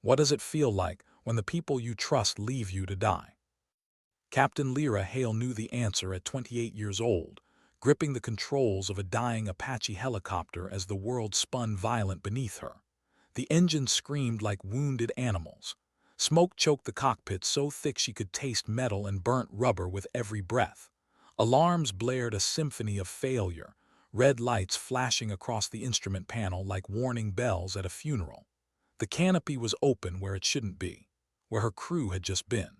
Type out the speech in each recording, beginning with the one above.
What does it feel like when the people you trust leave you to die? Captain Lyra Hale knew the answer at 28 years old, gripping the controls of a dying Apache helicopter as the world spun violent beneath her. The engines screamed like wounded animals. Smoke choked the cockpit so thick she could taste metal and burnt rubber with every breath. Alarms blared a symphony of failure, red lights flashing across the instrument panel like warning bells at a funeral. The canopy was open where it shouldn't be, where her crew had just been.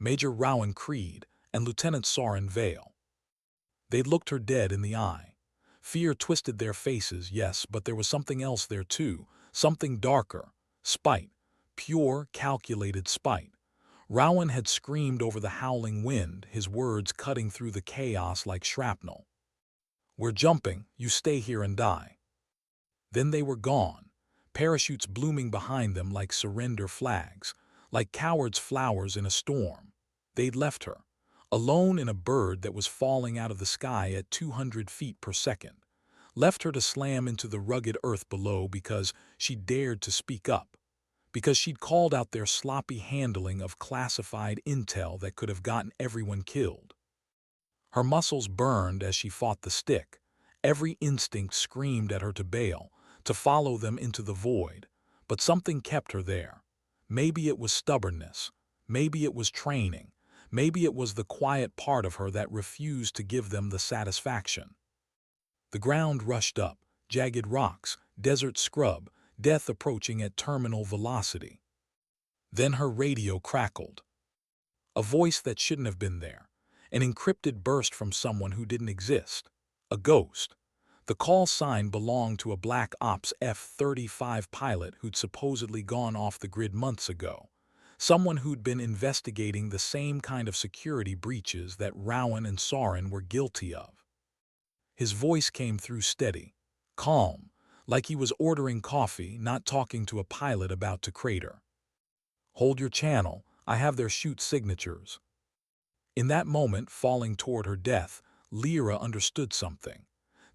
Major Rowan Creed and Lieutenant Soren Vale. They'd looked her dead in the eye. Fear twisted their faces, yes, but there was something else there too, something darker. Spite. Pure, calculated spite. Rowan had screamed over the howling wind, his words cutting through the chaos like shrapnel. "We're jumping, you stay here and die." Then they were gone, parachutes blooming behind them like surrender flags, like cowards' flowers in a storm. They'd left her, alone in a bird that was falling out of the sky at 200 feet per second. Left her to slam into the rugged earth below because she dared to speak up, because she'd called out their sloppy handling of classified intel that could have gotten everyone killed. Her muscles burned as she fought the stick. Every instinct screamed at her to bail, to follow them into the void. But something kept her there. Maybe it was stubbornness. Maybe it was training. Maybe it was the quiet part of her that refused to give them the satisfaction. The ground rushed up, jagged rocks, desert scrub, death approaching at terminal velocity. Then her radio crackled. A voice that shouldn't have been there. An encrypted burst from someone who didn't exist. A ghost. The call sign belonged to a Black Ops F-35 pilot who'd supposedly gone off the grid months ago. Someone who'd been investigating the same kind of security breaches that Rowan and Soren were guilty of. His voice came through steady, calm, like he was ordering coffee, not talking to a pilot about to crater. "Hold your channel, I have their chute signatures." In that moment, falling toward her death, Lyra understood something.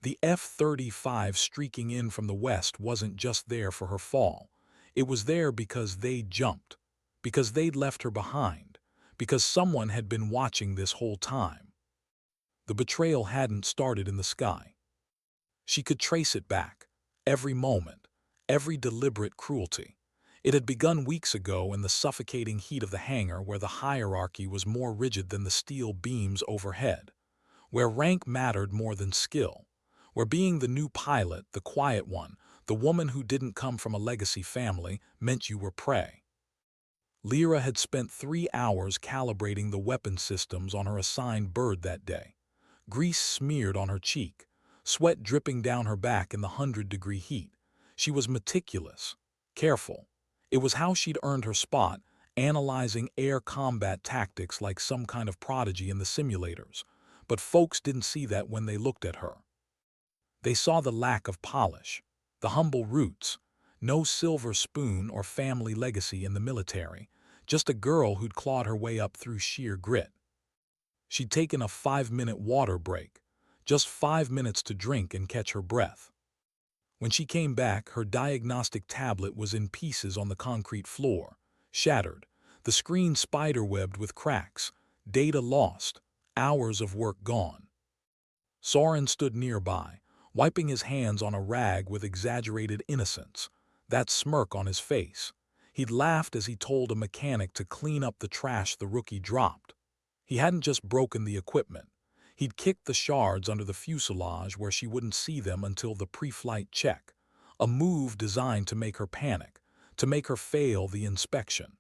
The F-35 streaking in from the west wasn't just there for her fall. It was there because they'd jumped, because they'd left her behind, because someone had been watching this whole time. The betrayal hadn't started in the sky. She could trace it back, every moment, every deliberate cruelty. It had begun weeks ago in the suffocating heat of the hangar where the hierarchy was more rigid than the steel beams overhead, where rank mattered more than skill, where being the new pilot, the quiet one, the woman who didn't come from a legacy family, meant you were prey. Lyra had spent 3 hours calibrating the weapon systems on her assigned bird that day. Grease smeared on her cheek, sweat dripping down her back in the 100-degree heat. She was meticulous, careful. It was how she'd earned her spot, analyzing air combat tactics like some kind of prodigy in the simulators. But folks didn't see that when they looked at her. They saw the lack of polish, the humble roots, no silver spoon or family legacy in the military, just a girl who'd clawed her way up through sheer grit. She'd taken a 5-minute water break, just 5 minutes to drink and catch her breath. When she came back, her diagnostic tablet was in pieces on the concrete floor, shattered, the screen spiderwebbed with cracks, data lost, hours of work gone. Soren stood nearby, wiping his hands on a rag with exaggerated innocence, that smirk on his face. He'd laughed as he told a mechanic to clean up the trash the rookie dropped. He hadn't just broken the equipment. He'd kicked the shards under the fuselage where she wouldn't see them until the pre-flight check, a move designed to make her panic, to make her fail the inspection.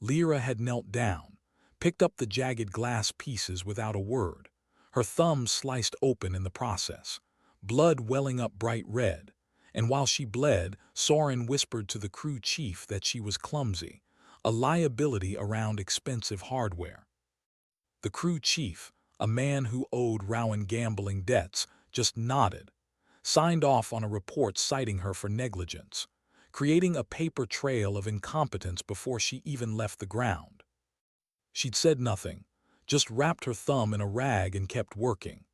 Lyra had knelt down, picked up the jagged glass pieces without a word, her thumb sliced open in the process, blood welling up bright red, and while she bled, Soren whispered to the crew chief that she was clumsy, a liability around expensive hardware. The crew chief, a man who owed Rowan gambling debts, just nodded, signed off on a report citing her for negligence, creating a paper trail of incompetence before she even left the ground. She'd said nothing, just wrapped her thumb in a rag and kept working.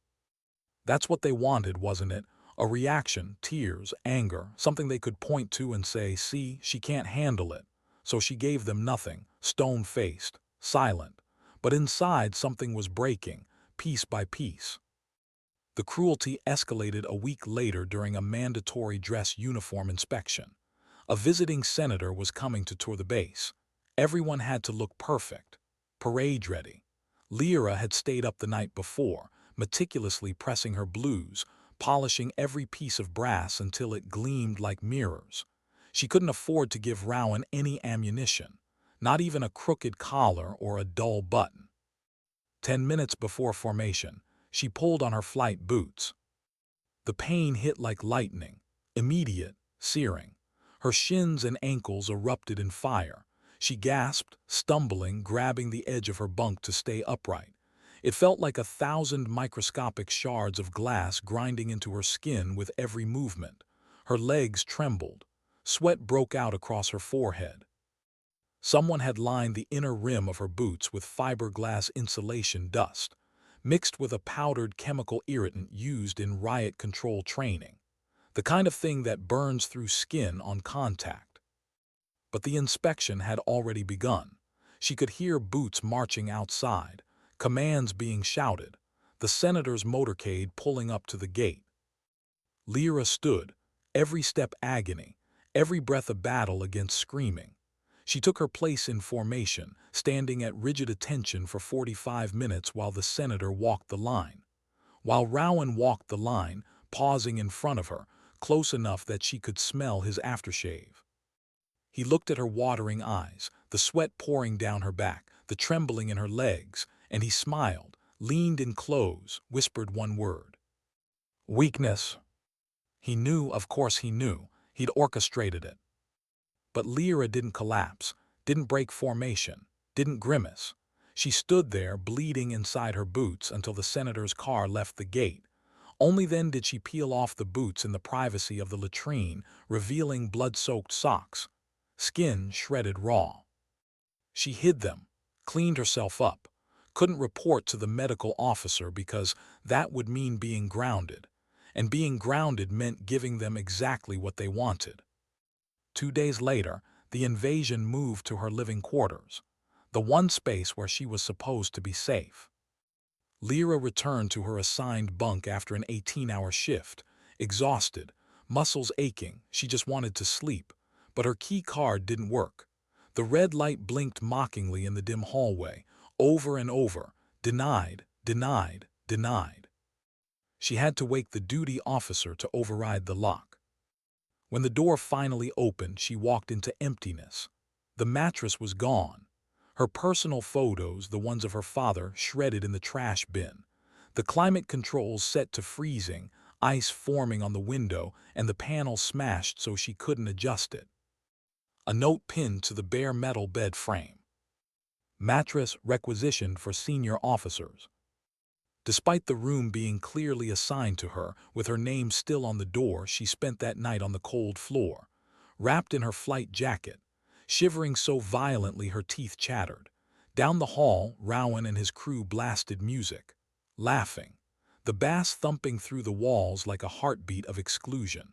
That's what they wanted, wasn't it? A reaction, tears, anger, something they could point to and say, "See, she can't handle it." So she gave them nothing, stone-faced, silent. But inside something was breaking, piece by piece. The cruelty escalated a week later during a mandatory dress uniform inspection. A visiting senator was coming to tour the base. Everyone had to look perfect, parade ready. Lyra had stayed up the night before, meticulously pressing her blues, polishing every piece of brass until it gleamed like mirrors. She couldn't afford to give Rowan any ammunition, not even a crooked collar or a dull button. 10 minutes before formation, she pulled on her flight boots. The pain hit like lightning, immediate, searing. Her shins and ankles erupted in fire. She gasped, stumbling, grabbing the edge of her bunk to stay upright. It felt like 1,000 microscopic shards of glass grinding into her skin with every movement. Her legs trembled. Sweat broke out across her forehead. Someone had lined the inner rim of her boots with fiberglass insulation dust, mixed with a powdered chemical irritant used in riot control training, the kind of thing that burns through skin on contact. But the inspection had already begun. She could hear boots marching outside, commands being shouted, the senator's motorcade pulling up to the gate. Lyra stood, every step agony, every breath a battle against screaming. She took her place in formation, standing at rigid attention for 45 minutes while the senator walked the line. While Rowan walked the line, pausing in front of her, close enough that she could smell his aftershave. He looked at her watering eyes, the sweat pouring down her back, the trembling in her legs, and he smiled, leaned in close, whispered one word. Weakness. He knew, of course he knew, he'd orchestrated it. But Lyra didn't collapse, didn't break formation, didn't grimace. She stood there, bleeding inside her boots until the senator's car left the gate. Only then did she peel off the boots in the privacy of the latrine, revealing blood-soaked socks, skin shredded raw. She hid them, cleaned herself up, couldn't report to the medical officer because that would mean being grounded, and being grounded meant giving them exactly what they wanted. 2 days later, the invasion moved to her living quarters, the one space where she was supposed to be safe. Lyra returned to her assigned bunk after an 18-hour shift, exhausted, muscles aching. She just wanted to sleep, but her key card didn't work. The red light blinked mockingly in the dim hallway, over and over, denied, denied, denied. She had to wake the duty officer to override the lock. When the door finally opened, she walked into emptiness. The mattress was gone. Her personal photos, the ones of her father, shredded in the trash bin. The climate controls set to freezing, ice forming on the window, and the panel smashed so she couldn't adjust it. A note pinned to the bare metal bed frame. Mattress requisitioned for senior officers. Despite the room being clearly assigned to her, with her name still on the door, she spent that night on the cold floor, wrapped in her flight jacket, shivering so violently her teeth chattered. Down the hall, Rowan and his crew blasted music, laughing, the bass thumping through the walls like a heartbeat of exclusion.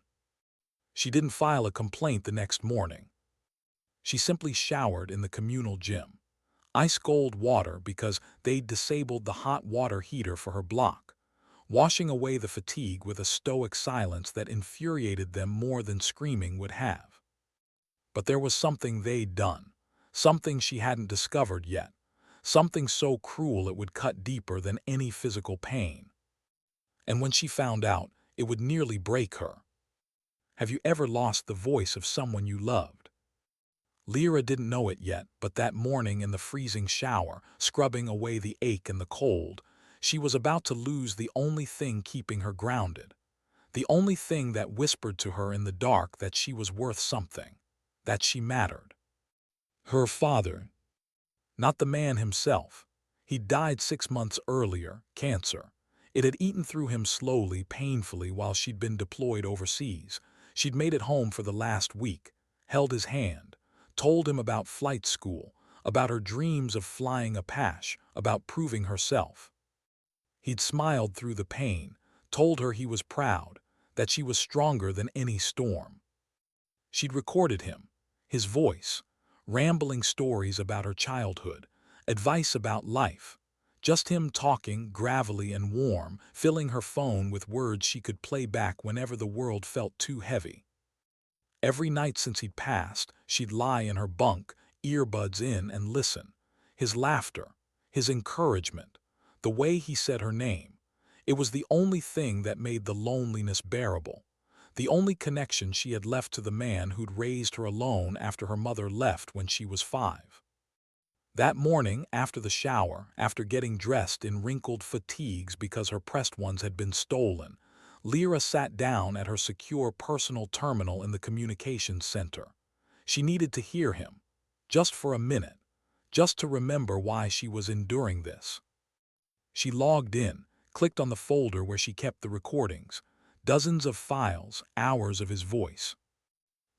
She didn't file a complaint the next morning. She simply showered in the communal gym. Ice-cold water because they'd disabled the hot water heater for her block, washing away the fatigue with a stoic silence that infuriated them more than screaming would have. But there was something they'd done, something she hadn't discovered yet, something so cruel it would cut deeper than any physical pain. And when she found out, it would nearly break her. Have you ever lost the voice of someone you loved? Lyra didn't know it yet, but that morning in the freezing shower, scrubbing away the ache and the cold, she was about to lose the only thing keeping her grounded, the only thing that whispered to her in the dark that she was worth something, that she mattered. Her father. Not the man himself. He'd died 6 months earlier, cancer. It had eaten through him slowly, painfully while she'd been deployed overseas. She'd made it home for the last week, held his hand, told him about flight school, about her dreams of flying Apache, about proving herself. He'd smiled through the pain, told her he was proud, that she was stronger than any storm. She'd recorded him, his voice, rambling stories about her childhood, advice about life, just him talking gravelly and warm, filling her phone with words she could play back whenever the world felt too heavy. Every night since he'd passed, she'd lie in her bunk, earbuds in, and listen. His laughter, his encouragement, the way he said her name. It was the only thing that made the loneliness bearable, the only connection she had left to the man who'd raised her alone after her mother left when she was 5. That morning, after the shower, after getting dressed in wrinkled fatigues because her pressed ones had been stolen, Lyra sat down at her secure personal terminal in the communications center. She needed to hear him, just for a minute, just to remember why she was enduring this. She logged in, clicked on the folder where she kept the recordings, dozens of files, hours of his voice.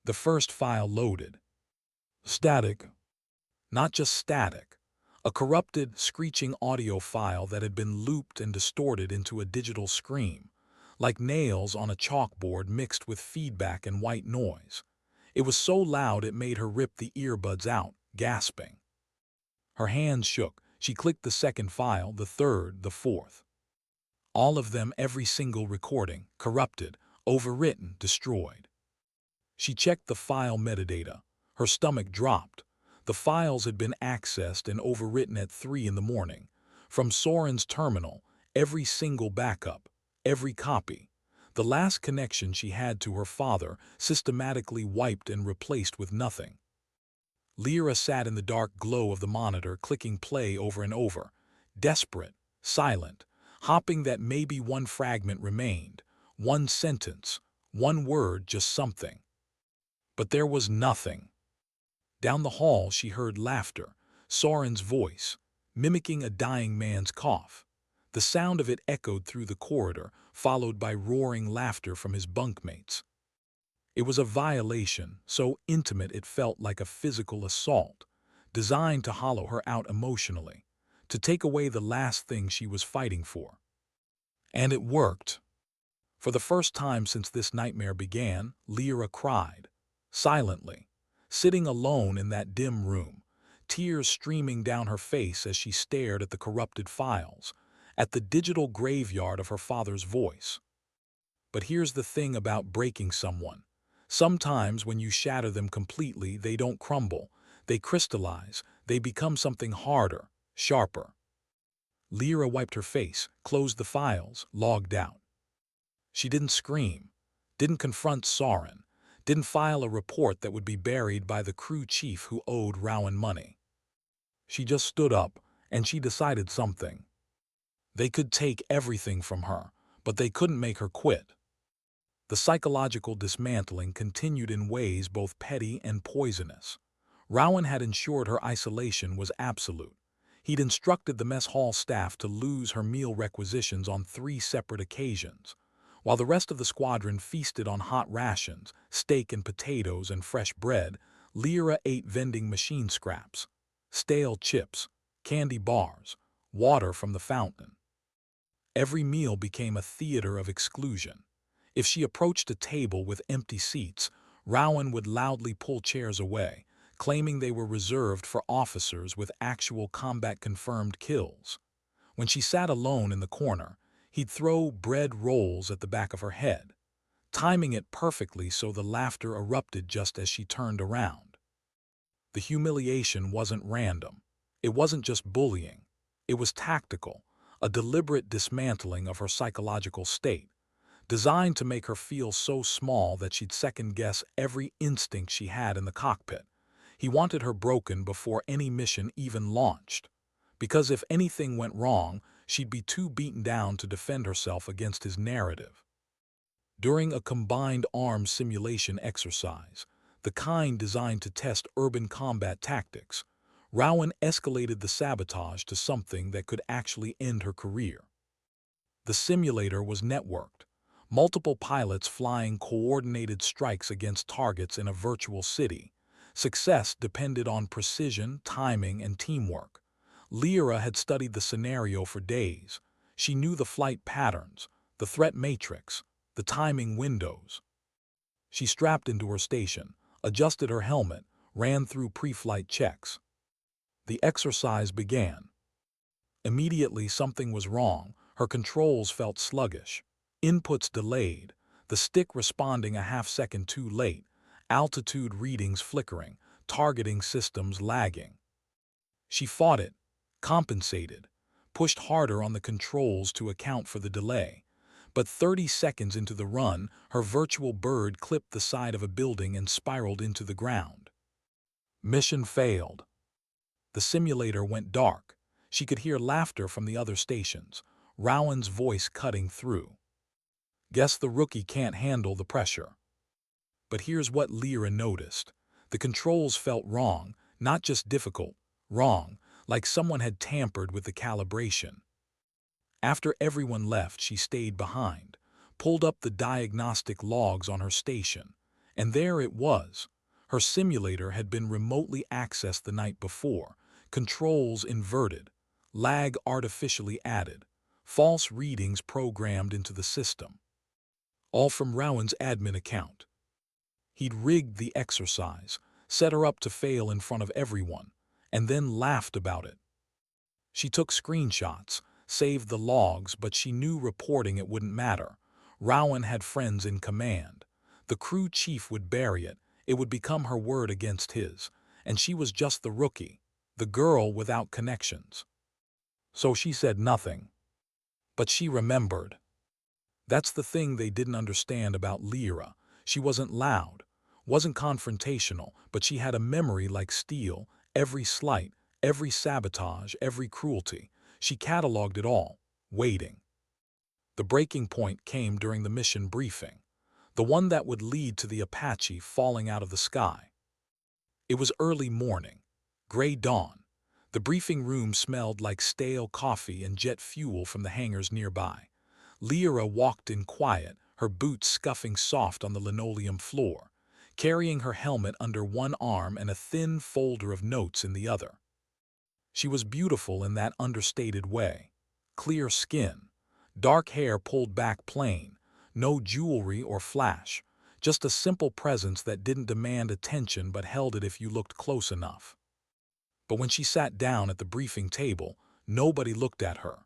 The first file loaded. Static. Not just static. A corrupted, screeching audio file that had been looped and distorted into a digital scream, like nails on a chalkboard mixed with feedback and white noise. It was so loud it made her rip the earbuds out, gasping. Her hands shook. She clicked the second file, the third, the fourth. All of them, every single recording, corrupted, overwritten, destroyed. She checked the file metadata. Her stomach dropped. The files had been accessed and overwritten at 3 in the morning. From Soren's terminal, every single backup, every copy. The last connection she had to her father, systematically wiped and replaced with nothing. Lyra sat in the dark glow of the monitor, clicking play over and over, desperate, silent, hoping that maybe one fragment remained, one sentence, one word, just something. But there was nothing. Down the hall she heard laughter, Soren's voice, mimicking a dying man's cough. The sound of it echoed through the corridor, followed by roaring laughter from his bunkmates. It was a violation, so intimate it felt like a physical assault, designed to hollow her out emotionally, to take away the last thing she was fighting for. And it worked. For the first time since this nightmare began, Lyra cried, silently, sitting alone in that dim room, tears streaming down her face as she stared at the corrupted files, at the digital graveyard of her father's voice. But here's the thing about breaking someone. Sometimes when you shatter them completely, they don't crumble, they crystallize, they become something harder, sharper. Lyra wiped her face, closed the files, logged out. She didn't scream, didn't confront Soren, didn't file a report that would be buried by the crew chief who owed Rowan money. She just stood up, and she decided something. They could take everything from her, but they couldn't make her quit. The psychological dismantling continued in ways both petty and poisonous. Rowan had ensured her isolation was absolute. He'd instructed the mess hall staff to lose her meal requisitions on 3 separate occasions, while the rest of the squadron feasted on hot rations, steak and potatoes and fresh bread. Lyra ate vending machine scraps, stale chips, candy bars, water from the fountain. Every meal became a theater of exclusion. If she approached a table with empty seats, Rowan would loudly pull chairs away, claiming they were reserved for officers with actual combat-confirmed kills. When she sat alone in the corner, he'd throw bread rolls at the back of her head, timing it perfectly so the laughter erupted just as she turned around. The humiliation wasn't random. It wasn't just bullying. It was tactical, a deliberate dismantling of her psychological state, designed to make her feel so small that she'd second-guess every instinct she had in the cockpit. He wanted her broken before any mission even launched, because if anything went wrong, she'd be too beaten down to defend herself against his narrative. During a combined arms simulation exercise, the kind designed to test urban combat tactics, Rowan escalated the sabotage to something that could actually end her career. The simulator was networked, multiple pilots flying coordinated strikes against targets in a virtual city. Success depended on precision, timing, and teamwork. Lyra had studied the scenario for days. She knew the flight patterns, the threat matrix, the timing windows. She strapped into her station, adjusted her helmet, ran through pre-flight checks. The exercise began. Immediately something was wrong. Her controls felt sluggish. Inputs delayed, the stick responding a half-second too late, altitude readings flickering, targeting systems lagging. She fought it, compensated, pushed harder on the controls to account for the delay. But 30 seconds into the run, her virtual bird clipped the side of a building and spiraled into the ground. Mission failed. The simulator went dark. She could hear laughter from the other stations, Rowan's voice cutting through. Guess the rookie can't handle the pressure. But here's what Lyra noticed. The controls felt wrong, not just difficult, wrong, like someone had tampered with the calibration. After everyone left, she stayed behind, pulled up the diagnostic logs on her station, and there it was. Her simulator had been remotely accessed the night before, controls inverted, lag artificially added, false readings programmed into the system. All from Rowan's admin account. He'd rigged the exercise, set her up to fail in front of everyone, and then laughed about it. She took screenshots, saved the logs, but she knew reporting it wouldn't matter. Rowan had friends in command. The crew chief would bury it. It would become her word against his. And she was just the rookie, the girl without connections. So she said nothing. But she remembered. That's the thing they didn't understand about Lyra. She wasn't loud, wasn't confrontational, but she had a memory like steel. Every slight, every sabotage, every cruelty. She cataloged it all, waiting. The breaking point came during the mission briefing, the one that would lead to the Apache falling out of the sky. It was early morning, gray dawn. The briefing room smelled like stale coffee and jet fuel from the hangars nearby. Lyra walked in quiet, her boots scuffing soft on the linoleum floor, carrying her helmet under one arm and a thin folder of notes in the other. She was beautiful in that understated way. Clear skin, dark hair pulled back plain, no jewelry or flash, just a simple presence that didn't demand attention but held it if you looked close enough. But when she sat down at the briefing table, nobody looked at her.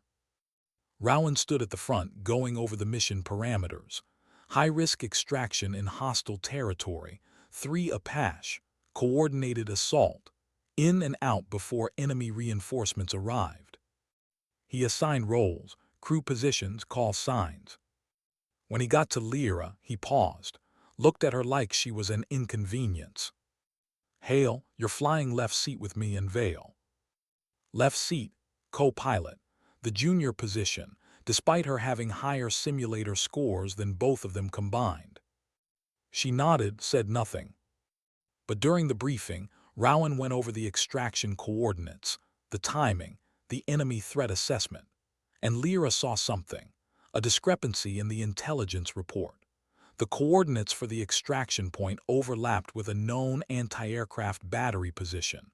Rowan stood at the front, going over the mission parameters. High-risk extraction in hostile territory, 3 Apache, coordinated assault, in and out before enemy reinforcements arrived. He assigned roles, crew positions, call signs. When he got to Lyra, he paused, looked at her like she was an inconvenience. Hale, you're flying left seat with me and Vale. Left seat, co-pilot, the junior position, despite her having higher simulator scores than both of them combined. She nodded, said nothing. But during the briefing, Rowan went over the extraction coordinates, the timing, the enemy threat assessment, and Lyra saw something, a discrepancy in the intelligence report. The coordinates for the extraction point overlapped with a known anti-aircraft battery position.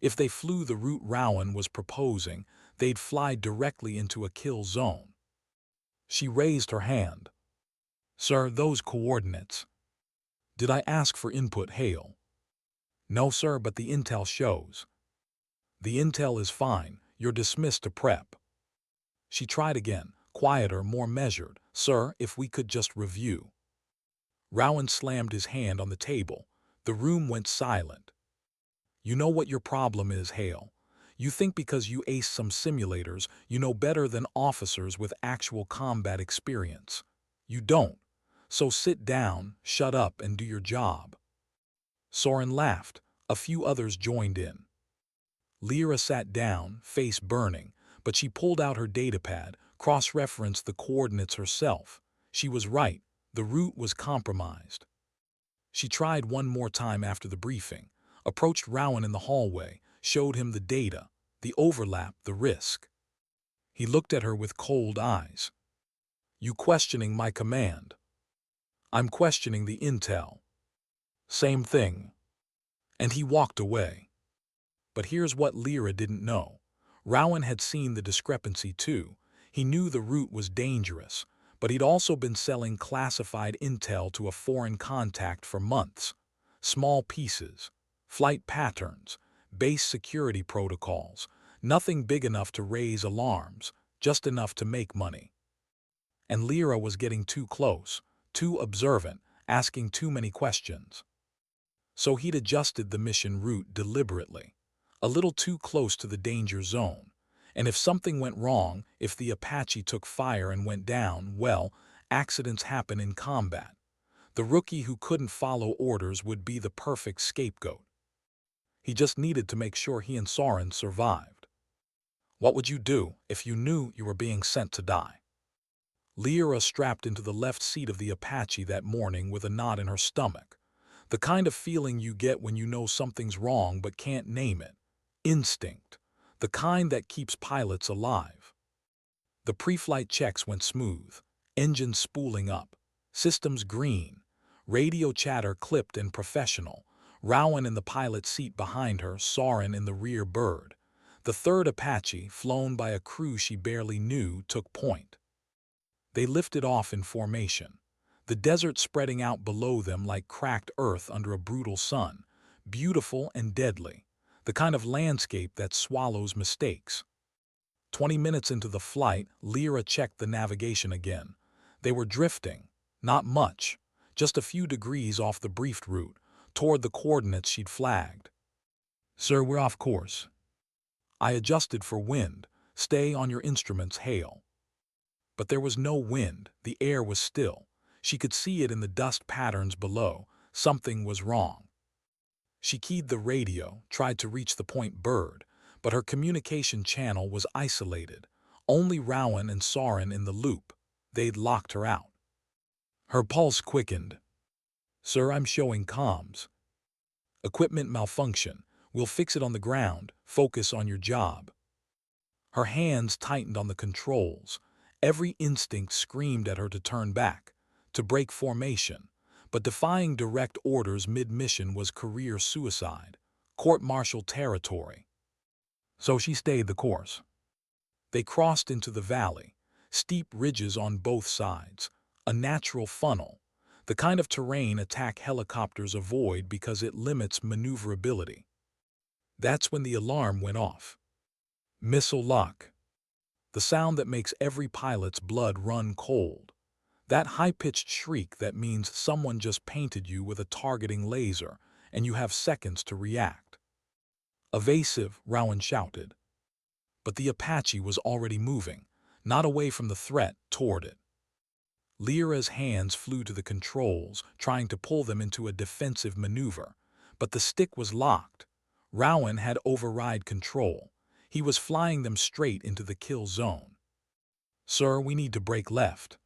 If they flew the route Rowan was proposing, they'd fly directly into a kill zone. She raised her hand. Sir, those coordinates. Did I ask for input, Hale? No, sir, but the intel shows. The intel is fine. You're dismissed to prep. She tried again, quieter, more measured. Sir, if we could just review. Rowan slammed his hand on the table. The room went silent. You know what your problem is, Hale. You think because you aced some simulators, you know better than officers with actual combat experience. You don't. So sit down, shut up, and do your job. Soren laughed. A few others joined in. Lyra sat down, face burning, but she pulled out her datapad, cross-referenced the coordinates herself. She was right. The route was compromised. She tried one more time after the briefing, approached Rowan in the hallway, showed him the data, the overlap, the risk. He looked at her with cold eyes. You questioning my command? I'm questioning the intel. Same thing. And he walked away. But here's what Lyra didn't know. Rowan had seen the discrepancy too. He knew the route was dangerous, But he'd also been selling classified intel to a foreign contact for months. Small pieces, flight patterns, base security protocols, nothing big enough to raise alarms, just enough to make money. And Lyra was getting too close, too observant, asking too many questions. So he'd adjusted the mission route deliberately, a little too close to the danger zone. And if something went wrong, if the Apache took fire and went down, well, accidents happen in combat. The rookie who couldn't follow orders would be the perfect scapegoat. He just needed to make sure he and Soren survived. What would you do if you knew you were being sent to die? Lyra strapped into the left seat of the Apache that morning with a knot in her stomach. The kind of feeling you get when you know something's wrong but can't name it. Instinct. The kind that keeps pilots alive. The pre-flight checks went smooth. Engines spooling up. Systems green. Radio chatter clipped and professional. Rowan in the pilot's seat behind her, Soren in the rear bird. The third Apache, flown by a crew she barely knew, took point. They lifted off in formation. The desert spreading out below them like cracked earth under a brutal sun, beautiful and deadly, the kind of landscape that swallows mistakes. 20 minutes into the flight, Lyra checked the navigation again. They were drifting, not much, just a few degrees off the briefed route, toward the coordinates she'd flagged. "Sir, we're off course." I adjusted for wind. "Stay on your instruments, hail." But there was no wind, the air was still. She could see it in the dust patterns below. Something was wrong. She keyed the radio, tried to reach the point bird, but her communication channel was isolated. Only Rowan and Soren in the loop. They'd locked her out. Her pulse quickened. "Sir, I'm showing comms. Equipment malfunction. We'll fix it on the ground. Focus on your job." Her hands tightened on the controls. Every instinct screamed at her to turn back, to break formation, but defying direct orders mid-mission was career suicide, court-martial territory. So she stayed the course. They crossed into the valley, steep ridges on both sides, a natural funnel, the kind of terrain attack helicopters avoid because it limits maneuverability. That's when the alarm went off. Missile lock. The sound that makes every pilot's blood run cold. That high-pitched shriek that means someone just painted you with a targeting laser and you have seconds to react. "Evasive," Rowan shouted. But the Apache was already moving, not away from the threat, toward it. Lyra's hands flew to the controls, trying to pull them into a defensive maneuver, but the stick was locked. Rowan had override control. He was flying them straight into the kill zone. "Sir, we need to break left."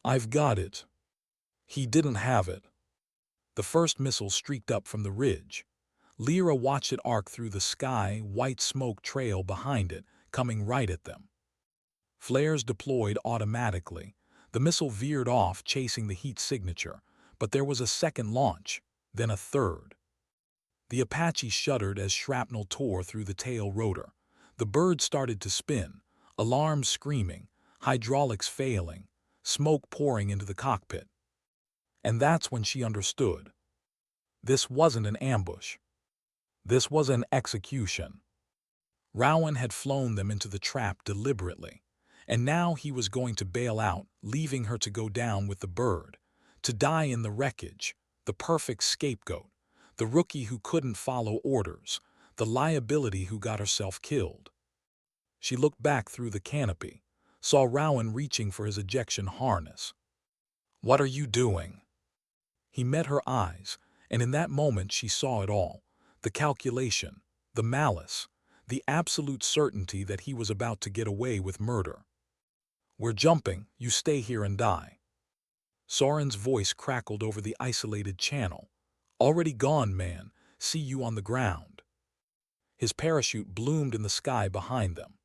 "I've got it." He didn't have it. The first missile streaked up from the ridge. Lyra watched it arc through the sky, white smoke trail behind it, coming right at them. Flares deployed automatically. The missile veered off, chasing the heat signature, but there was a second launch, then a third. The Apache shuddered as shrapnel tore through the tail rotor. The bird started to spin, alarms screaming, hydraulics failing, smoke pouring into the cockpit. And that's when she understood. This wasn't an ambush. This was an execution. Rowan had flown them into the trap deliberately, and now he was going to bail out, leaving her to go down with the bird, to die in the wreckage, the perfect scapegoat, the rookie who couldn't follow orders, the liability who got herself killed. She looked back through the canopy, saw Rowan reaching for his ejection harness. "What are you doing?" He met her eyes, and in that moment she saw it all, the calculation, the malice, the absolute certainty that he was about to get away with murder. "We're jumping, you stay here and die." Soren's voice crackled over the isolated channel. "Already gone, man. See you on the ground." His parachute bloomed in the sky behind them.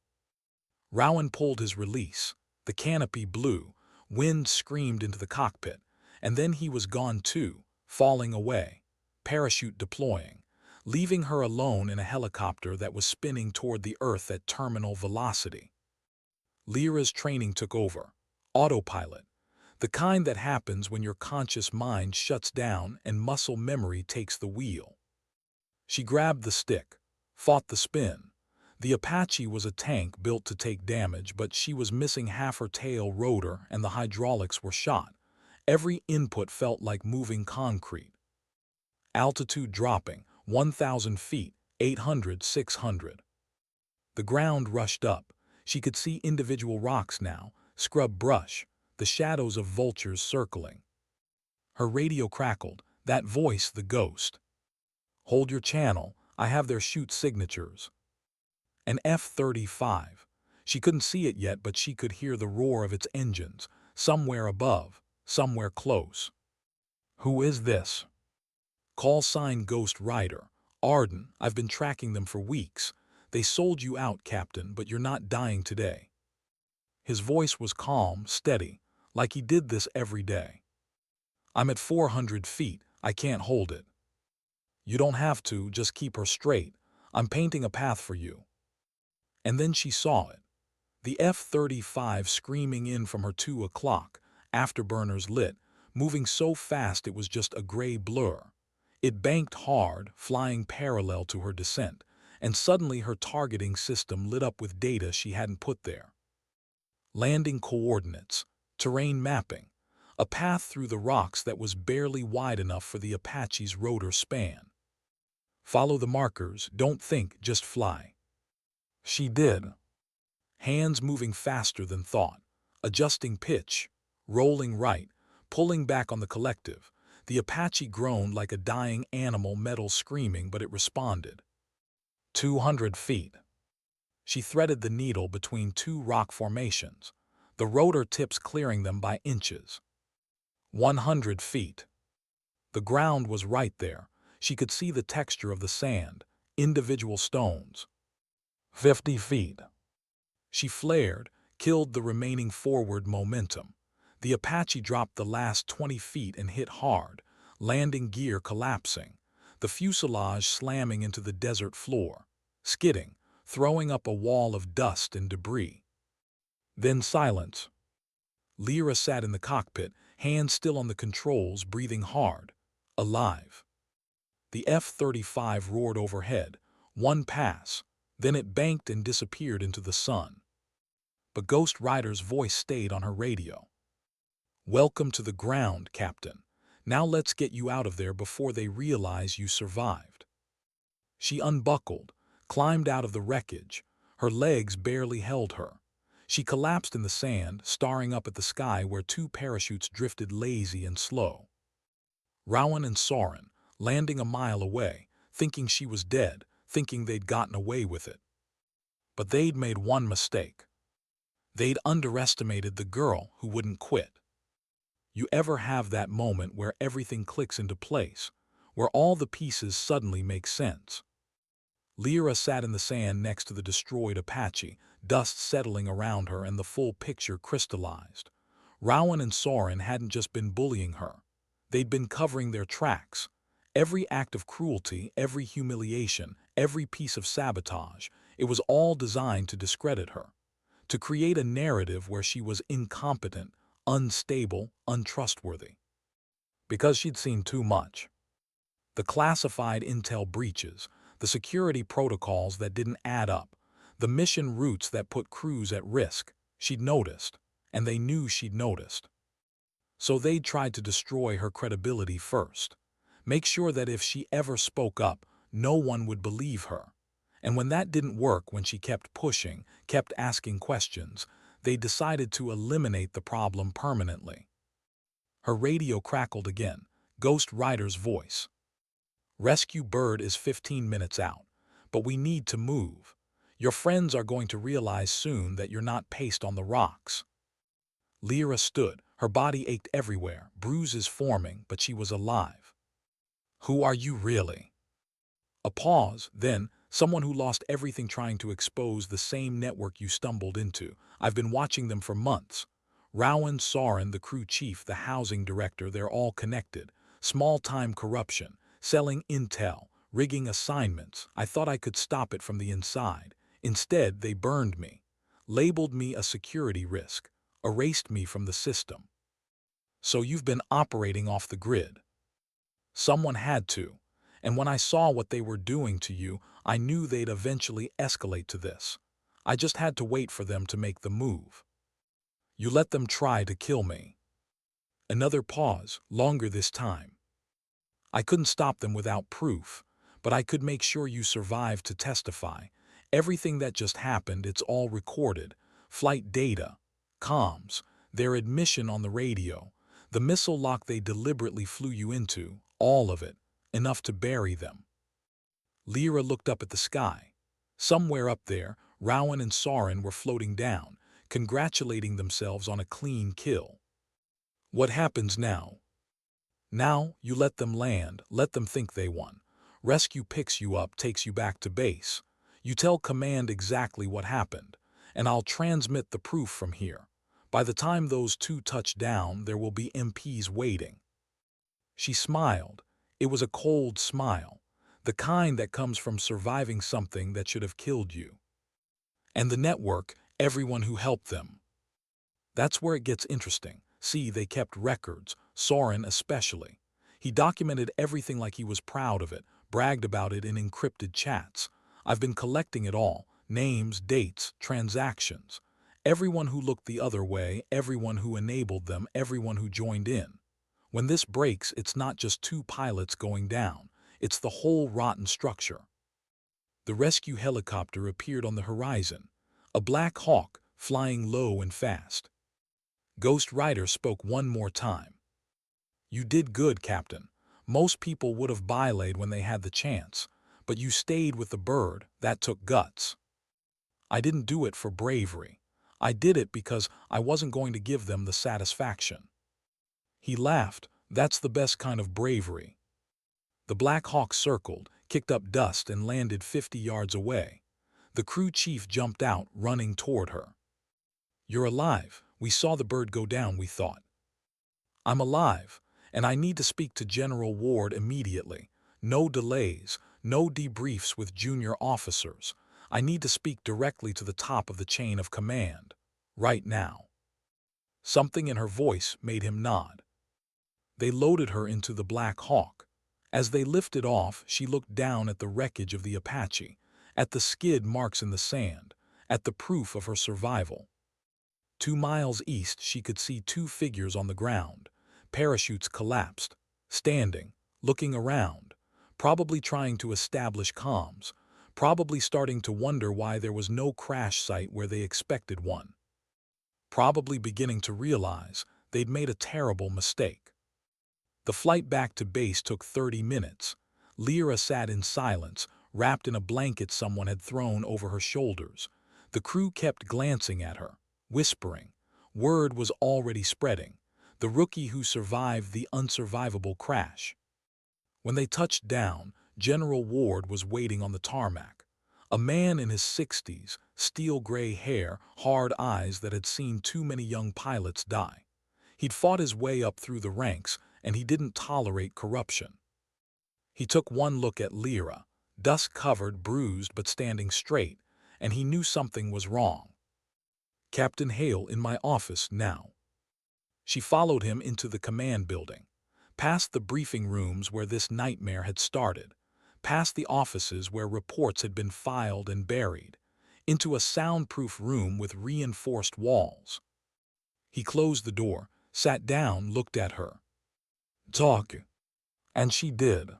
Rowan pulled his release. The canopy blew, wind screamed into the cockpit, and then he was gone too, falling away, parachute deploying, leaving her alone in a helicopter that was spinning toward the Earth at terminal velocity. Lyra's training took over. Autopilot. The kind that happens when your conscious mind shuts down and muscle memory takes the wheel. She grabbed the stick, fought the spin. The Apache was a tank built to take damage, but she was missing half her tail rotor and the hydraulics were shot. Every input felt like moving concrete. Altitude dropping, 1,000 feet, 800, 600. The ground rushed up. She could see individual rocks now, scrub brush, the shadows of vultures circling. Her radio crackled, that voice the ghost. Hold your channel, I have their chute signatures. An F-35. She couldn't see it yet, but she could hear the roar of its engines, somewhere above, somewhere close. Who is this? Call sign Ghost Rider. Arden, I've been tracking them for weeks. They sold you out, Captain, but you're not dying today. His voice was calm, steady, like he did this every day. I'm at 400 feet, I can't hold it. You don't have to, just keep her straight. I'm painting a path for you. And then she saw it. The F-35 screaming in from her 2 o'clock, afterburners lit, moving so fast it was just a gray blur. It banked hard, flying parallel to her descent, and suddenly her targeting system lit up with data she hadn't put there. Landing coordinates, terrain mapping, a path through the rocks that was barely wide enough for the Apache's rotor span. Follow the markers, don't think, just fly. She did. Hands moving faster than thought, adjusting pitch, rolling right, pulling back on the collective. The Apache groaned like a dying animal, metal screaming, but it responded. 200 feet. She threaded the needle between 2 rock formations, the rotor tips clearing them by inches. 100 feet. The ground was right there. She could see the texture of the sand, individual stones. 50 feet. She flared, killed the remaining forward momentum. The Apache dropped the last 20 feet and hit hard, landing gear collapsing, the fuselage slamming into the desert floor, skidding, throwing up a wall of dust and debris. Then silence. Lyra sat in the cockpit, hands still on the controls, breathing hard, alive. The F-35 roared overhead, one pass, then it banked and disappeared into the sun. But Ghost Rider's voice stayed on her radio. Welcome to the ground, Captain. Now let's get you out of there before they realize you survived. She unbuckled, climbed out of the wreckage. Her legs barely held her. She collapsed in the sand, staring up at the sky where 2 parachutes drifted lazy and slow. Rowan and Soren, landing a mile away, thinking she was dead, thinking they'd gotten away with it. But they'd made one mistake. They'd underestimated the girl who wouldn't quit. You ever have that moment where everything clicks into place, where all the pieces suddenly make sense? Lyra sat in the sand next to the destroyed Apache, dust settling around her and the full picture crystallized. Rowan and Soren hadn't just been bullying her. They'd been covering their tracks. Every act of cruelty, every humiliation, every piece of sabotage, it was all designed to discredit her, to create a narrative where she was incompetent, unstable, untrustworthy. Because she'd seen too much. The classified intel breaches, the security protocols that didn't add up, the mission routes that put crews at risk, she'd noticed, and they knew she'd noticed. So they'd tried to destroy her credibility first, make sure that if she ever spoke up, no one would believe her. And when that didn't work, when she kept pushing, kept asking questions, they decided to eliminate the problem permanently. Her radio crackled again, Ghost Rider's voice. Rescue bird is 15 minutes out, but we need to move. Your friends are going to realize soon that you're not paced on the rocks. Lyra stood, her body ached everywhere, bruises forming, but she was alive. Who are you really? A pause, then, someone who lost everything trying to expose the same network you stumbled into. I've been watching them for months. Rowan, Soren, the crew chief, the housing director, they're all connected. Small-time corruption, selling intel, rigging assignments. I thought I could stop it from the inside. Instead, they burned me. Labeled me a security risk. erased me from the system. So you've been operating off the grid. Someone had to. And when I saw what they were doing to you, I knew they'd eventually escalate to this. I just had to wait for them to make the move. You let them try to kill me. Another pause, longer this time. I couldn't stop them without proof, but I could make sure you survived to testify. Everything that just happened, it's all recorded. Flight data, comms, their admission on the radio, the missile lock they deliberately flew you into, all of it, enough to bury them. Lyra looked up at the sky. Somewhere up there, Rowan and Soren were floating down, congratulating themselves on a clean kill. What happens now? Now, you let them land, let them think they won. Rescue picks you up, takes you back to base. You tell command exactly what happened, and I'll transmit the proof from here. By the time those two touch down, there will be MPs waiting. She smiled. It was a cold smile, the kind that comes from surviving something that should have killed you. And the network, everyone who helped them. That's where it gets interesting. See, they kept records, Soren especially. He documented everything like he was proud of it, bragged about it in encrypted chats. I've been collecting it all, names, dates, transactions. Everyone who looked the other way, everyone who enabled them, everyone who joined in. When this breaks, it's not just two pilots going down. It's the whole rotten structure. The rescue helicopter appeared on the horizon, a Black Hawk flying low and fast. Ghost Rider spoke one more time. You did good, Captain. Most people would have bylaid when they had the chance, but you stayed with the bird. That took guts. I didn't do it for bravery. I did it because I wasn't going to give them the satisfaction. He laughed. That's the best kind of bravery. The Black Hawk circled, kicked up dust, and landed 50 yards away. The crew chief jumped out, running toward her. You're alive. We saw the bird go down, we thought. I'm alive, and I need to speak to General Ward immediately. No delays, no debriefs with junior officers. I need to speak directly to the top of the chain of command. Right now. Something in her voice made him nod. They loaded her into the Black Hawk. As they lifted off, she looked down at the wreckage of the Apache, at the skid marks in the sand, at the proof of her survival. 2 miles east, she could see two figures on the ground. Parachutes collapsed, standing, looking around, probably trying to establish comms, probably starting to wonder why there was no crash site where they expected one. Probably beginning to realize they'd made a terrible mistake. The flight back to base took 30 minutes. Lyra sat in silence, wrapped in a blanket someone had thrown over her shoulders. The crew kept glancing at her, whispering. Word was already spreading. The rookie who survived the unsurvivable crash. When they touched down, General Ward was waiting on the tarmac. A man in his 60s, steel-gray hair, hard eyes that had seen too many young pilots die. He'd fought his way up through the ranks, and he didn't tolerate corruption. He took one look at Lyra, dust-covered, bruised, but standing straight, and he knew something was wrong. Captain Hale, in my office now. She followed him into the command building, past the briefing rooms where this nightmare had started, past the offices where reports had been filed and buried, into a soundproof room with reinforced walls. He closed the door, sat down, looked at her. Talk. And she did.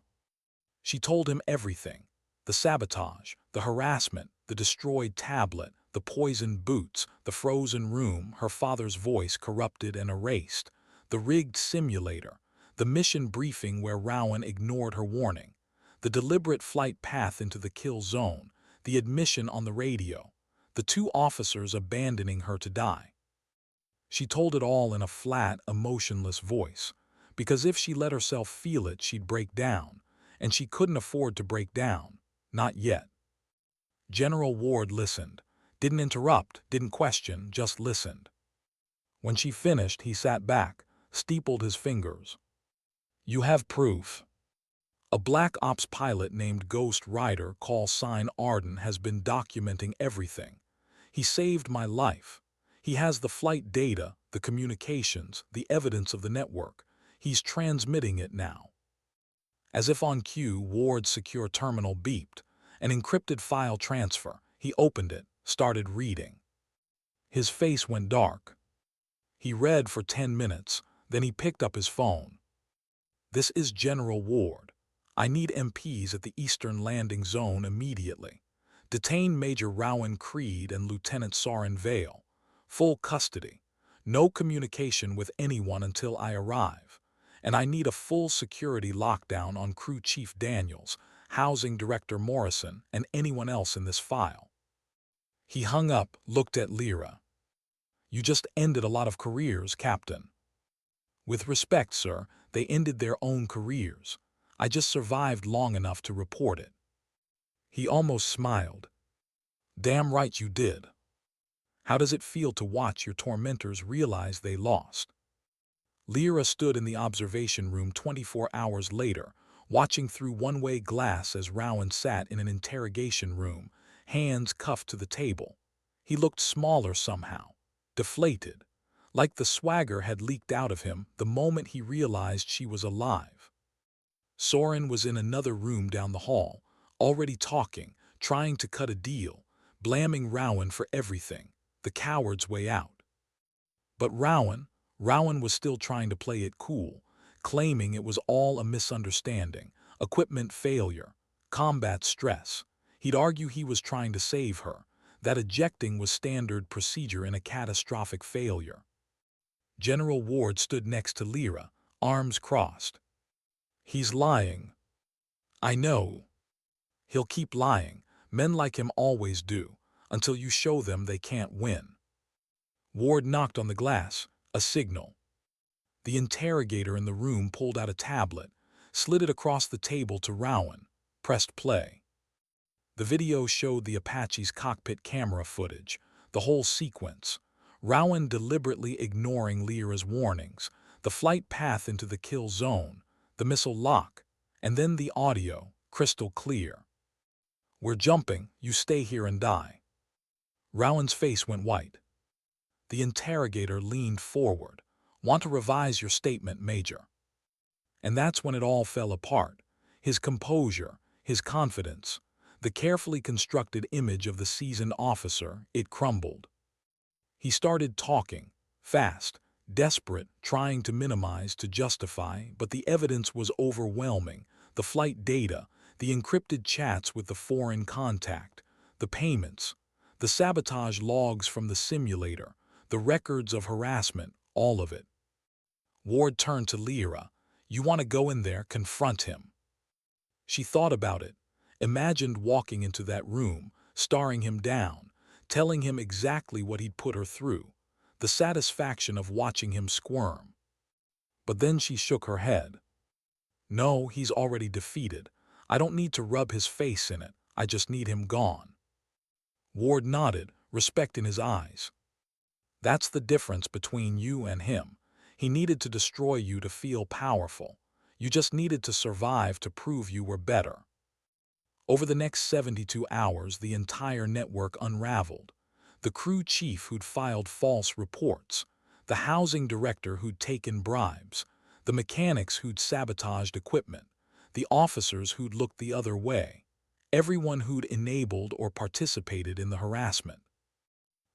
She told him everything. The sabotage, the harassment, the destroyed tablet, the poisoned boots, the frozen room, her father's voice corrupted and erased, the rigged simulator, the mission briefing where Rowan ignored her warning, the deliberate flight path into the kill zone, the admission on the radio, the 2 officers abandoning her to die. She told it all in a flat, emotionless voice, because if she let herself feel it, she'd break down, and she couldn't afford to break down, not yet. General Ward listened, didn't interrupt, didn't question, just listened. When she finished, he sat back, steepled his fingers. You have proof. A Black Ops pilot named Ghost Rider, call sign Arden, has been documenting everything. He saved my life. He has the flight data, the communications, the evidence of the network. He's transmitting it now. As if on cue, Ward's secure terminal beeped. An encrypted file transfer. He opened it, started reading. His face went dark. He read for 10 minutes, then he picked up his phone. "This is General Ward. I need MPs at the Eastern Landing Zone immediately. Detain Major Rowan Creed and Lieutenant Soren Vale. Full custody. No communication with anyone until I arrive. And I need a full security lockdown on Crew Chief Daniels, Housing Director Morrison, and anyone else in this file." He hung up, looked at Lyra. "You just ended a lot of careers, Captain." "With respect, sir, they ended their own careers. I just survived long enough to report it." He almost smiled. "Damn right you did. How does it feel to watch your tormentors realize they lost?" Lyra stood in the observation room 24 hours later, watching through one-way glass as Rowan sat in an interrogation room, hands cuffed to the table. He looked smaller somehow, deflated, like the swagger had leaked out of him the moment he realized she was alive. Soren was in another room down the hall, already talking, trying to cut a deal, blaming Rowan for everything, the coward's way out. But Rowan was still trying to play it cool, claiming it was all a misunderstanding, equipment failure, combat stress. He'd argue he was trying to save her, that ejecting was standard procedure in a catastrophic failure. General Ward stood next to Lyra, arms crossed. "He's lying." "I know. He'll keep lying. Men like him always do, until you show them they can't win." Ward knocked on the glass, a signal. The interrogator in the room pulled out a tablet, slid it across the table to Rowan, pressed play. The video showed the Apache's cockpit camera footage, the whole sequence. Rowan deliberately ignoring Lyra's warnings, the flight path into the kill zone, the missile lock, and then the audio, crystal clear. "We're jumping, you stay here and die." Rowan's face went white. The interrogator leaned forward. "Want to revise your statement, Major." And that's when it all fell apart. His composure, his confidence, the carefully constructed image of the seasoned officer, it crumbled. He started talking, fast, desperate, trying to minimize, to justify, but the evidence was overwhelming. The flight data, the encrypted chats with the foreign contact, the payments, the sabotage logs from the simulator, the records of harassment, all of it. Ward turned to Lyra. "You want to go in there, confront him." She thought about it, imagined walking into that room, staring him down, telling him exactly what he'd put her through, the satisfaction of watching him squirm. But then she shook her head. "No, he's already defeated. I don't need to rub his face in it. I just need him gone." Ward nodded, respect in his eyes. "That's the difference between you and him. He needed to destroy you to feel powerful. You just needed to survive to prove you were better." Over the next 72 hours, the entire network unraveled. The crew chief who'd filed false reports, the housing director who'd taken bribes, the mechanics who'd sabotaged equipment, the officers who'd looked the other way, everyone who'd enabled or participated in the harassment.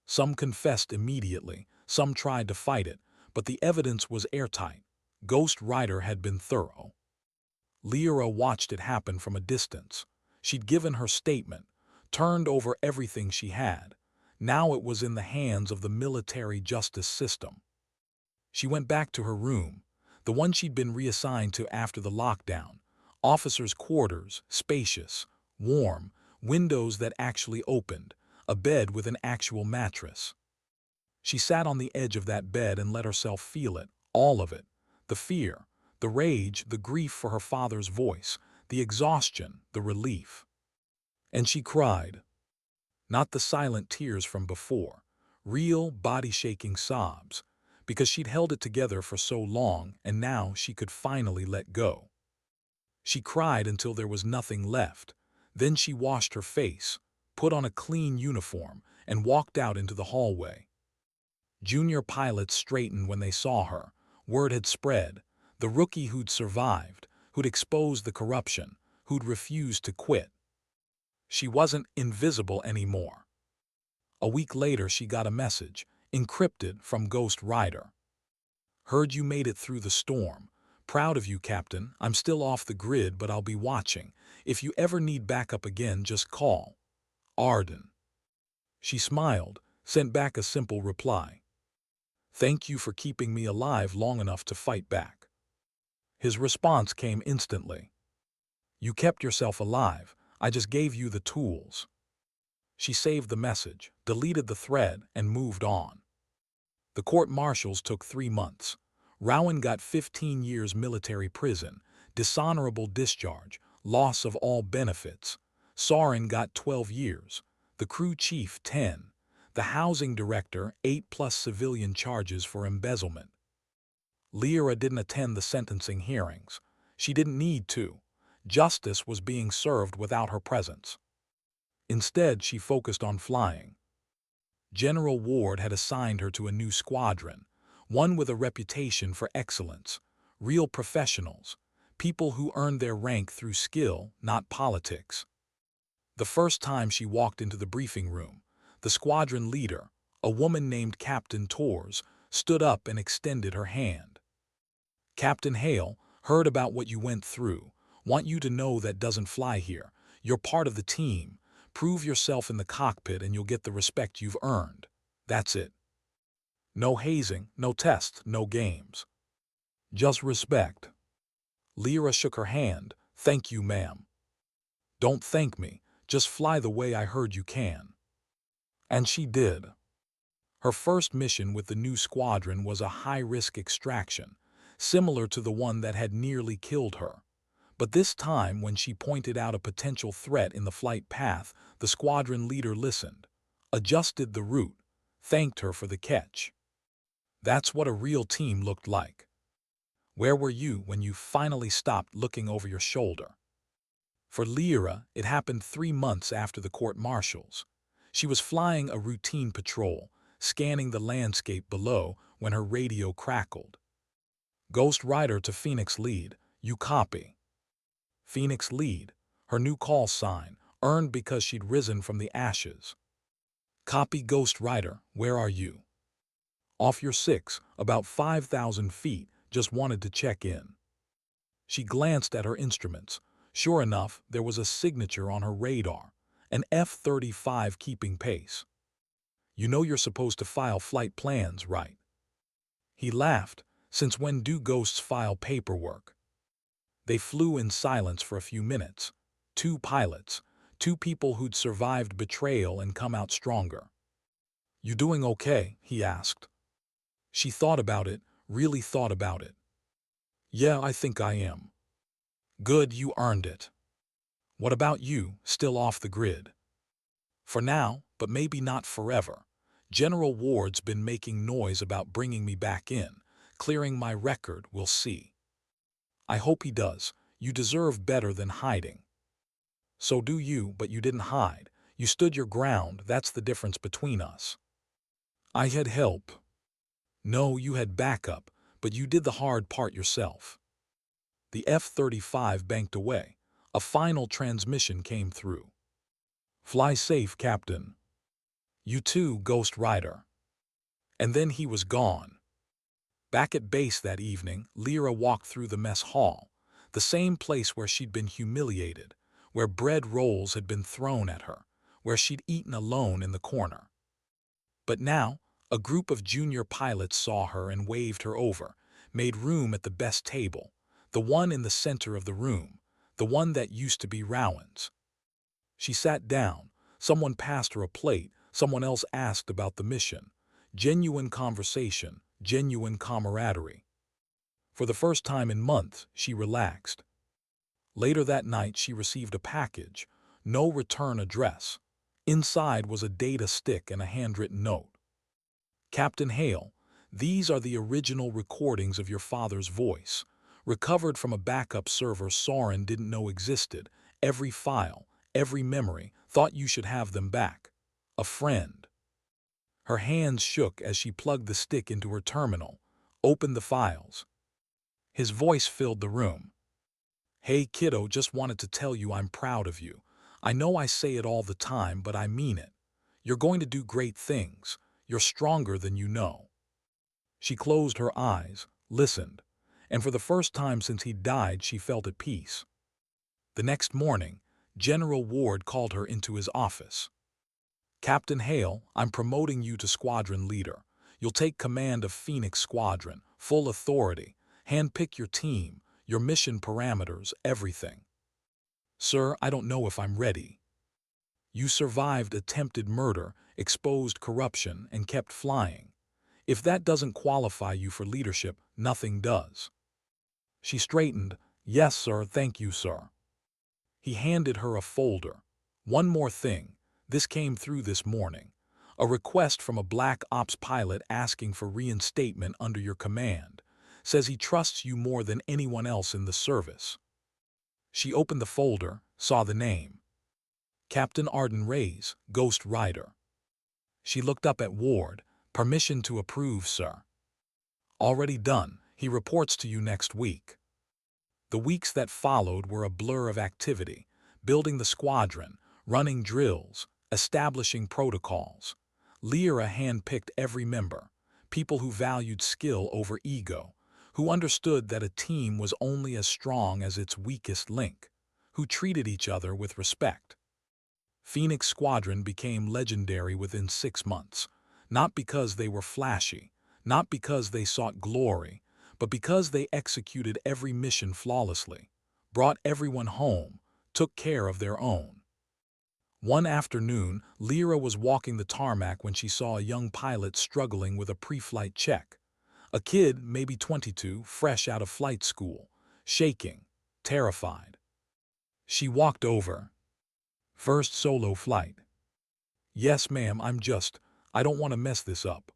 Some confessed immediately, some tried to fight it, but the evidence was airtight. Ghost Rider had been thorough. Lyra watched it happen from a distance. She'd given her statement, turned over everything she had. Now it was in the hands of the military justice system. She went back to her room, the one she'd been reassigned to after the lockdown. Officers' quarters, spacious, warm, windows that actually opened, a bed with an actual mattress. She sat on the edge of that bed and let herself feel it, all of it. The fear, the rage, the grief for her father's voice, the exhaustion, the relief. And she cried. Not the silent tears from before, real, body-shaking sobs, because she'd held it together for so long and now she could finally let go. She cried until there was nothing left. Then she washed her face, put on a clean uniform, and walked out into the hallway. Junior pilots straightened when they saw her. Word had spread. The rookie who'd survived, who'd exposed the corruption, who'd refused to quit. She wasn't invisible anymore. A week later, she got a message, encrypted, from Ghost Rider. Heard you made it through the storm. Proud of you, Captain. I'm still off the grid, but I'll be watching. If you ever need backup again, just call. Arden. She smiled, sent back a simple reply. Thank you for keeping me alive long enough to fight back. His response came instantly. You kept yourself alive. I just gave you the tools. She saved the message, deleted the thread, and moved on. The court-martials took 3 months. Rowan got 15 years military prison, dishonorable discharge, loss of all benefits. Soren got 12 years. The crew chief, 10. The housing director, 8+ civilian charges for embezzlement. Lyra didn't attend the sentencing hearings. She didn't need to. Justice was being served without her presence. Instead, she focused on flying. General Ward had assigned her to a new squadron, one with a reputation for excellence, real professionals, people who earned their rank through skill, not politics. The first time she walked into the briefing room, the squadron leader, a woman named Captain Torres, stood up and extended her hand. Captain Hale, heard about what you went through. Want you to know that doesn't fly here. You're part of the team. Prove yourself in the cockpit and you'll get the respect you've earned. That's it. No hazing, no tests, no games. Just respect. Lyra shook her hand. Thank you, ma'am. Don't thank me. Just fly the way I heard you can. And she did. Her first mission with the new squadron was a high-risk extraction, similar to the one that had nearly killed her. But this time, when she pointed out a potential threat in the flight path, the squadron leader listened, adjusted the route, thanked her for the catch. That's what a real team looked like. Where were you when you finally stopped looking over your shoulder? For Lyra, it happened 3 months after the court-martials. She was flying a routine patrol, scanning the landscape below when her radio crackled. Ghost Rider to Phoenix Lead, you copy. Phoenix Lead, her new call sign, earned because she'd risen from the ashes. Copy Ghost Rider, where are you? Off your 6, about 5,000 feet, just wanted to check in. She glanced at her instruments. Sure enough, there was a signature on her radar, an F-35 keeping pace. You know you're supposed to file flight plans, right? He laughed. Since when do ghosts file paperwork? They flew in silence for a few minutes. 2 pilots, 2 people who'd survived betrayal and come out stronger. You doing okay? He asked. She thought about it, really thought about it. Yeah, I think I am. Good, you earned it. What about you, still off the grid? For now, but maybe not forever. General Ward's been making noise about bringing me back in, clearing my record, we'll see. I hope he does. You deserve better than hiding. So do you, but you didn't hide. You stood your ground, that's the difference between us. I had help. No, you had backup, but you did the hard part yourself. The F-35 banked away. A final transmission came through. Fly safe, Captain. You too, Ghost Rider. And then he was gone. Back at base that evening, Lyra walked through the mess hall, the same place where she'd been humiliated, where bread rolls had been thrown at her, where she'd eaten alone in the corner. But now, a group of junior pilots saw her and waved her over, made room at the best table, the one in the center of the room, the one that used to be Rowan's. She sat down. Someone passed her a plate. Someone else asked about the mission. Genuine conversation, genuine camaraderie. For the first time in months, she relaxed. Later that night, she received a package, no return address. Inside was a data stick and a handwritten note. Captain Hale, these are the original recordings of your father's voice, recovered from a backup server Soren didn't know existed. Every file, every memory, thought you should have them back. A friend. Her hands shook as she plugged the stick into her terminal, opened the files. His voice filled the room. "Hey kiddo, just wanted to tell you I'm proud of you. I know I say it all the time, but I mean it. You're going to do great things. You're stronger than you know." She closed her eyes, listened, and for the first time since he died she felt at peace. The next morning, General Ward called her into his office. "Captain Hale, I'm promoting you to squadron leader. You'll take command of Phoenix Squadron, full authority, handpick your team, your mission parameters, everything." "Sir, I don't know if I'm ready." "You survived attempted murder, exposed corruption, and kept flying. If that doesn't qualify you for leadership, nothing does." She straightened. "Yes, sir, thank you, sir." He handed her a folder. "One more thing. This came through this morning. A request from a black ops pilot asking for reinstatement under your command. Says he trusts you more than anyone else in the service." She opened the folder, saw the name. Captain Arden Reyes, Ghost Rider. She looked up at Ward. "Permission to approve, sir." "Already done. He reports to you next week." The weeks that followed were a blur of activity, building the squadron, running drills, establishing protocols. Lyra handpicked every member, people who valued skill over ego, who understood that a team was only as strong as its weakest link, who treated each other with respect. Phoenix Squadron became legendary within 6 months, not because they were flashy, not because they sought glory, but because they executed every mission flawlessly, brought everyone home, took care of their own. One afternoon, Lyra was walking the tarmac when she saw a young pilot struggling with a pre-flight check. A kid, maybe 22, fresh out of flight school, shaking, terrified. She walked over. "First solo flight." "Yes, ma'am, I don't want to mess this up."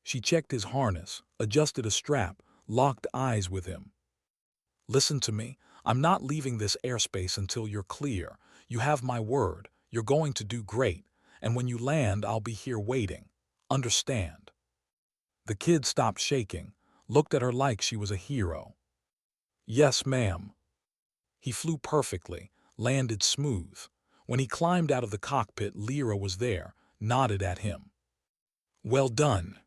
She checked his harness, adjusted a strap, locked eyes with him. "Listen to me. I'm not leaving this airspace until you're clear. You have my word. You're going to do great. And when you land, I'll be here waiting. Understand?" The kid stopped shaking, looked at her like she was a hero. "Yes, ma'am." He flew perfectly, landed smooth. When he climbed out of the cockpit, Lyra was there, nodded at him. "Well done."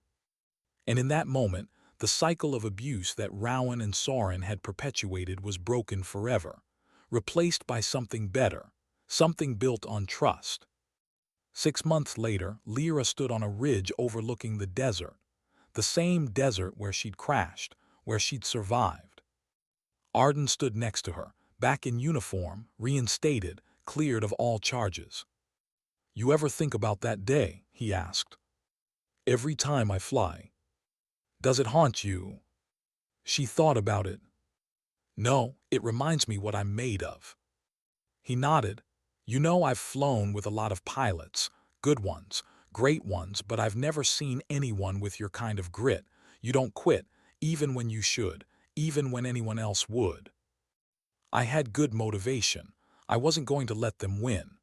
And in that moment, the cycle of abuse that Rowan and Soren had perpetuated was broken forever, replaced by something better, something built on trust. 6 months later, Lyra stood on a ridge overlooking the desert, the same desert where she'd crashed, where she'd survived. Arden stood next to her, back in uniform, reinstated, cleared of all charges. "You ever think about that day?" he asked. "Every time I fly." "Does it haunt you?" She thought about it. "No, it reminds me what I'm made of." He nodded. "You know, I've flown with a lot of pilots, good ones, great ones, but I've never seen anyone with your kind of grit. You don't quit, even when you should, even when anyone else would." "I had good motivation. I wasn't going to let them win."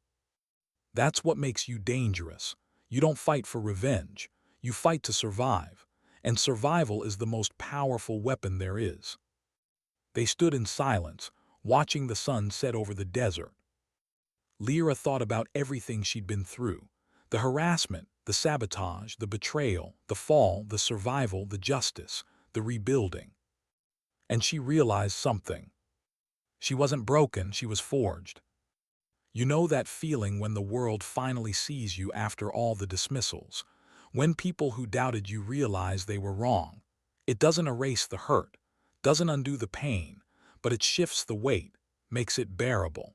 "That's what makes you dangerous. You don't fight for revenge. You fight to survive. And survival is the most powerful weapon there is." They stood in silence, watching the sun set over the desert. Lyra thought about everything she'd been through. The harassment, the sabotage, the betrayal, the fall, the survival, the justice, the rebuilding. And she realized something. She wasn't broken, she was forged. You know that feeling when the world finally sees you after all the dismissals, when people who doubted you realize they were wrong. It doesn't erase the hurt, doesn't undo the pain, but it shifts the weight, makes it bearable.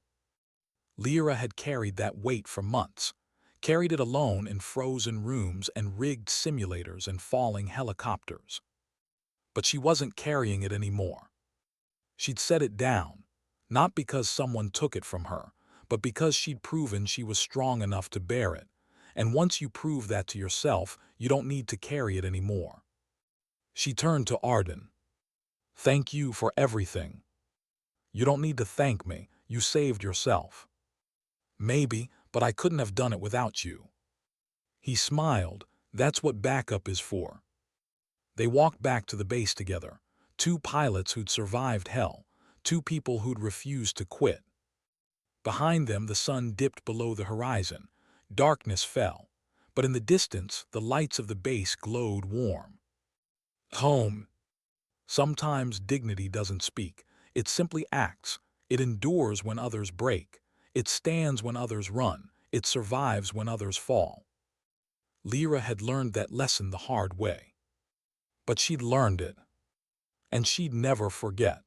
Lyra had carried that weight for months, carried it alone in frozen rooms and rigged simulators and falling helicopters. But she wasn't carrying it anymore. She'd set it down, not because someone took it from her, but because she'd proven she was strong enough to bear it. And once you prove that to yourself, you don't need to carry it anymore. She turned to Arden. "Thank you for everything." "You don't need to thank me. You saved yourself." "Maybe, but I couldn't have done it without you." He smiled, That's what backup is for. They walked back to the base together. Two pilots who'd survived hell. Two people who'd refused to quit. Behind them, the sun dipped below the horizon. Darkness fell. But in the distance, the lights of the base glowed warm. Home. Sometimes dignity doesn't speak. It simply acts. It endures when others break. It stands when others run. It survives when others fall. Lyra had learned that lesson the hard way. But she'd learned it. And she'd never forget.